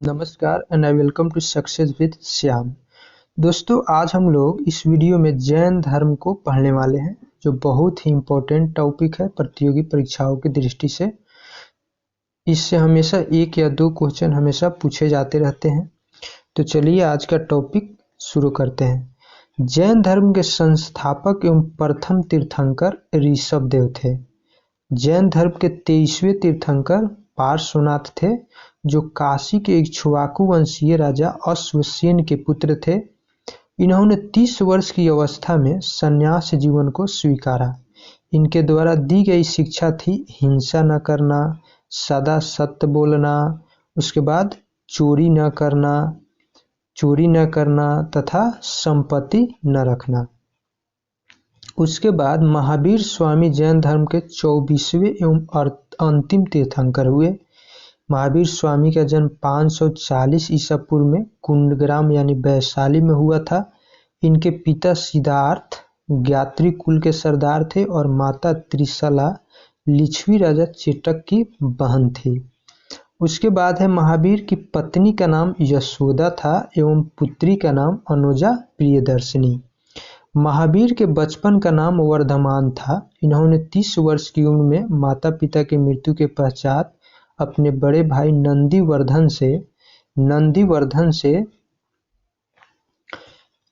नमस्कार and I welcome to success with Shyam. दोस्तों, आज हम लोग इस वीडियो में जैन धर्म को पढ़ने वाले हैं, जो बहुत ही इम्पोर्टेंट टॉपिक है प्रतियोगी परीक्षाओं की दृष्टि से। इससे हमेशा एक या दो क्वेश्चन हमेशा पूछे जाते रहते हैं। तो चलिए आज का टॉपिक शुरू करते हैं। जैन धर्म के संस्थापक एवं प्रथम तीर्थंकर ऋषभदेव थे। जैन धर्म के 23वें तीर्थंकर पार्श्वनाथ थे, जो काशी के इक्ष्वाकु वंशीय राजा अश्वसेन के पुत्र थे। इन्होंने 30 वर्ष की अवस्था में संन्यास जीवन को स्वीकारा। इनके द्वारा दी गई शिक्षा थी हिंसा न करना, सदा सत्य बोलना, उसके बाद चोरी न करना तथा संपत्ति न रखना। उसके बाद महावीर स्वामी जैन धर्म के 24वें एवं अंतिम तीर्थंकर हुए। महावीर स्वामी का जन्म 540 ईसा पूर्व में कुंडग्राम यानी वैशाली में हुआ था। इनके पिता सिद्धार्थ ज्ञात्री कुल के सरदार थे और माता त्रिशला लिच्छवी राजा चेटक की बहन थी। उसके बाद है महावीर की पत्नी का नाम यशोदा था एवं पुत्री का नाम अनुजा प्रियदर्शिनी। महावीर के बचपन का नाम वर्धमान था। इन्होंने 30 वर्ष की उम्र में माता पिता की मृत्यु के पश्चात अपने बड़े भाई नंदीवर्धन से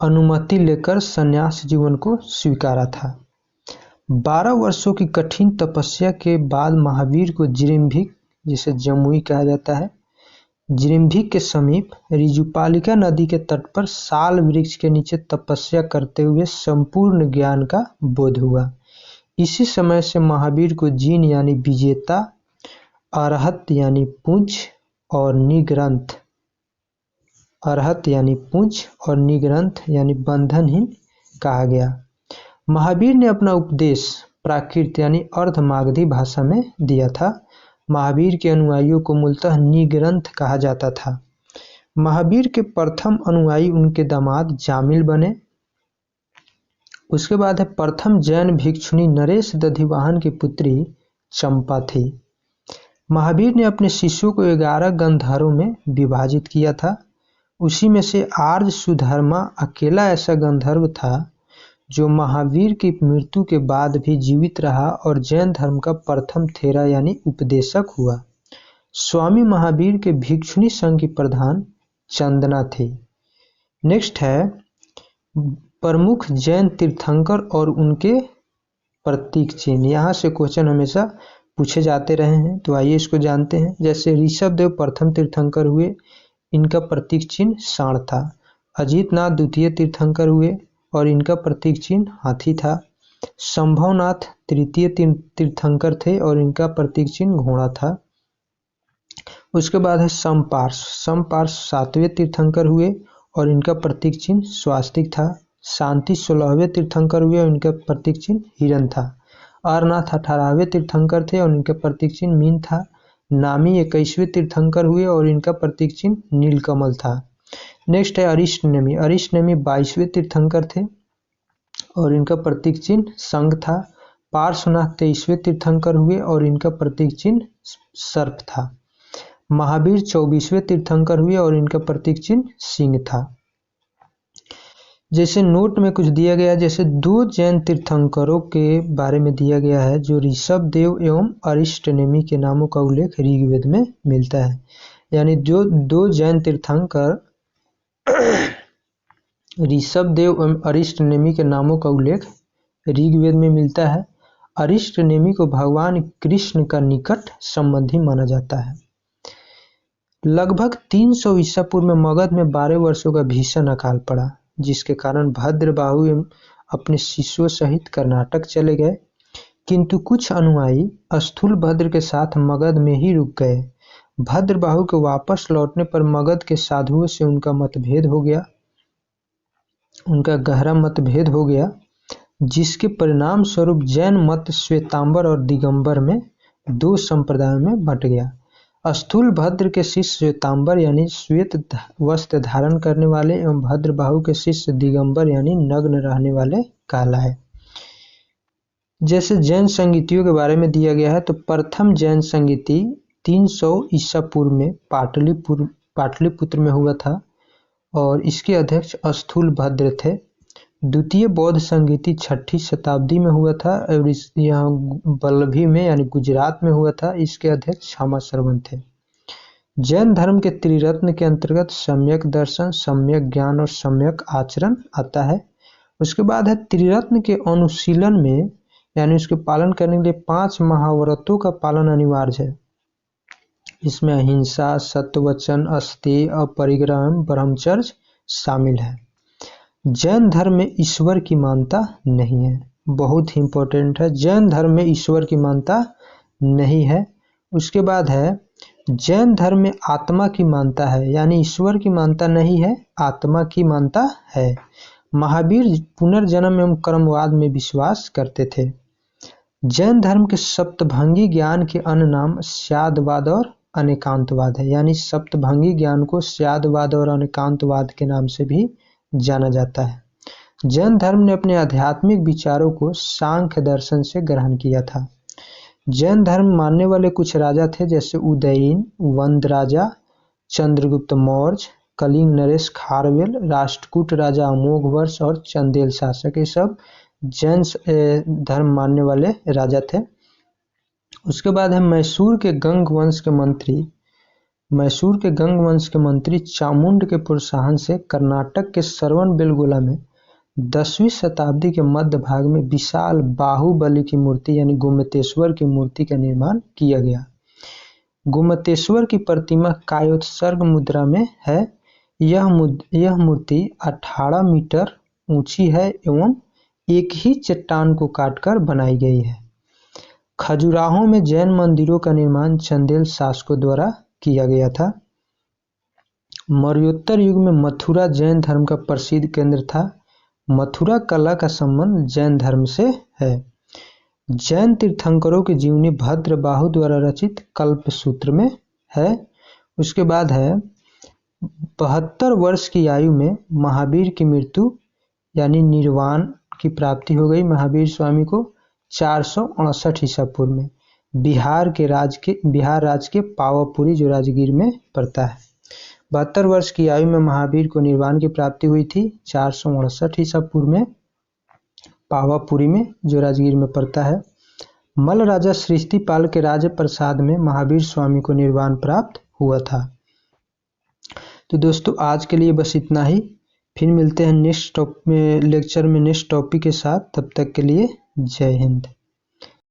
अनुमति लेकर संन्यास जीवन को स्वीकारा था। 12 वर्षों की कठिन तपस्या के बाद महावीर को जिरिम्भिक, जिसे जमुई कहा जाता है, जिरिम्भिक के समीप ऋजुपालिका नदी के तट पर साल वृक्ष के नीचे तपस्या करते हुए संपूर्ण ज्ञान का बोध हुआ। इसी समय से महावीर को जीन यानी विजेता, अरहत यानी पूंछ और निग्रंथ यानी बंधनहीन कहा गया। महावीर ने अपना उपदेश प्राकृत यानी अर्धमागधी भाषा में दिया था। महावीर के अनुयायियों को मूलतः निग्रंथ कहा जाता था। महावीर के प्रथम अनुयायी उनके दामाद जामिल बने। उसके बाद है प्रथम जैन भिक्षुणी नरेश दधिवाहन की पुत्री चंपा थी। महावीर ने अपने शिष्यों को 11 गंधर्वों में विभाजित किया था। उसी में से आर्य सुधर्मा अकेला ऐसा गंधर्व था जो महावीर की मृत्यु के बाद भी जीवित रहा और जैन धर्म का प्रथम थेरा यानी उपदेशक हुआ। स्वामी महावीर के भिक्षुणी संघ की प्रधान चंदना थी। नेक्स्ट है प्रमुख जैन तीर्थंकर और उनके प्रतीक चिन्ह। यहाँ से क्वेश्चन हमेशा पूछे जाते रहे हैं, तो आइए इसको जानते हैं। जैसे ऋषभदेव प्रथम तीर्थंकर हुए, इनका प्रतीक चिन्ह सांड था। अजितनाथ द्वितीय तीर्थंकर हुए और इनका प्रतीक चिन्ह हाथी था। संभवनाथ तृतीय तीर्थंकर थे और इनका प्रतीक चिन्ह घोड़ा था। उसके बाद है समपार्श 7वें तीर्थंकर हुए और इनका प्रतीक चिन्ह स्वास्तिक था। शांति 16वें तीर्थंकर हुए और इनका प्रतीक चिन्ह हिरण था। अरनाथ 18वें तीर्थंकर थे और इनका प्रतीक चिन्ह मीन था। नामी 21वें तीर्थंकर हुए और इनका प्रतीक चिन्ह नीलकमल था। नेक्स्ट है अरिष्टनेमी 22वें तीर्थंकर थे और इनका प्रतीक चिन्ह शंख था। पार्श्वनाथ 23वें तीर्थंकर हुए और इनका प्रतीक चिन्ह सर्प था। महावीर 24वें तीर्थंकर हुए और इनका प्रतीक चिन्ह सिंह था। जैसे नोट में कुछ दिया गया, जैसे 2 जैन तीर्थंकरों के बारे में दिया गया है, जो ऋषभदेव एवं अरिष्टनेमी के नामों का उल्लेख ऋग्वेद में मिलता है। यानी जो 2 जैन तीर्थंकर ऋषभदेव एवं अरिष्टनेमी के नामों का उल्लेख ऋग्वेद में मिलता है। अरिष्टनेमी को भगवान कृष्ण का निकट संबंधी माना जाता है। लगभग 300 ईसा पूर्व में मगध में 12 वर्षों का भीषण अकाल पड़ा, जिसके कारण भद्रबाहु अपने शिष्यों सहित कर्नाटक चले गए। किंतु कुछ अनुयायी स्थूलभद्र के साथ मगध में ही रुक गए। भद्रबाहु के वापस लौटने पर मगध के साधुओं से उनका गहरा मतभेद हो गया, जिसके परिणाम स्वरूप जैन मत श्वेतांबर और दिगंबर में 2 संप्रदायों में बंट गया। स्थूलभद्र के शिष्य श्वेतांबर यानी श्वेत वस्त्र धारण करने वाले एवं भद्रबाहु के शिष्य दिगंबर यानी नग्न रहने वाले कहलाए। जैसे जैन संगीतियों के बारे में दिया गया है, तो प्रथम जैन संगीति 300 ईसा पूर्व में पाटलिपुत्र में हुआ था और इसके अध्यक्ष स्थूलभद्र थे। द्वितीय बौद्ध संगीति 6ठी शताब्दी में हुआ था और इस यहाँ वल्लभी में यानी गुजरात में हुआ था। इसके अध्यक्ष क्षमाश्रवण थे। जैन धर्म के त्रिरत्न के अंतर्गत सम्यक दर्शन, सम्यक ज्ञान और सम्यक आचरण आता है। उसके बाद है त्रिरत्न के अनुशीलन में यानी उसके पालन करने के लिए 5 महाव्रतों का पालन अनिवार्य है। इसमें अहिंसा, सत्यवचन, अस्तेय, अपरिग्रह, ब्रह्मचर्य शामिल है। जैन धर्म में ईश्वर की मान्यता नहीं है, बहुत ही इंपॉर्टेंट है। जैन धर्म में ईश्वर की मान्यता नहीं है। उसके बाद है जैन धर्म में आत्मा की मान्यता है, यानी ईश्वर की मान्यता नहीं है, आत्मा की मान्यता है। महावीर पुनर्जन्म एवं कर्मवाद में विश्वास करते थे। जैन धर्म के सप्तभंगी ज्ञान के अन्य नाम स्यादवाद और अनेकांतवाद है, यानी सप्तभंगी ज्ञान को स्यादवाद और अनेकांतवाद के नाम से भी जाना जाता है। जैन धर्म ने अपने आध्यात्मिक विचारों को सांख्य दर्शन से ग्रहण किया था। जैन धर्म मानने वाले कुछ राजा थे जैसे उदयीन, वंद राजा, चंद्रगुप्त मौर्य, कलिंग नरेश खारवेल, राष्ट्रकूट राजा अमोघवर्ष और चंदेल शासक, ये सब जैन धर्म मानने वाले राजा थे। उसके बाद है मैसूर के गंग वंश के मंत्री चामुंड के प्रोत्साहन से कर्नाटक के श्रवणबेलगोला में 10वीं शताब्दी के मध्य भाग में विशाल बाहुबली की मूर्ति यानी गोमतेश्वर की मूर्ति का निर्माण किया गया। गोमतेश्वर की प्रतिमा कायोत्सर्ग मुद्रा में है। यह मूर्ति 18 मीटर ऊंची है एवं एक ही चट्टान को काटकर बनाई गई है। खजुराहो में जैन मंदिरों का निर्माण चंदेल शासकों द्वारा किया गया था। मौर्योत्तर युग में मथुरा जैन धर्म का प्रसिद्ध केंद्र था। मथुरा कला का संबंध जैन धर्म से है। जैन तीर्थंकरों की जीवनी भद्रबाहु द्वारा रचित कल्पसूत्र में है। उसके बाद है 72 वर्ष की आयु में महावीर की मृत्यु यानी निर्वाण की प्राप्ति हो गई महावीर स्वामी को 468 ईसा पूर्व में बिहार राज्य के पावापुरी जो राजगीर में पड़ता है। 72 वर्ष की आयु में महावीर को निर्वाण की प्राप्ति हुई थी 468 ईसा पूर्व में पावापुरी में जो राजगीर में पड़ता है। मल्ल राजा सृष्टिपाल के राज्य प्रसाद में महावीर स्वामी को निर्वाण प्राप्त हुआ था। तो दोस्तों आज के लिए बस इतना ही। फिर मिलते हैं नेक्स्ट लेक्चर में नेक्स्ट टॉपिक के साथ। तब तक के लिए जय हिंद।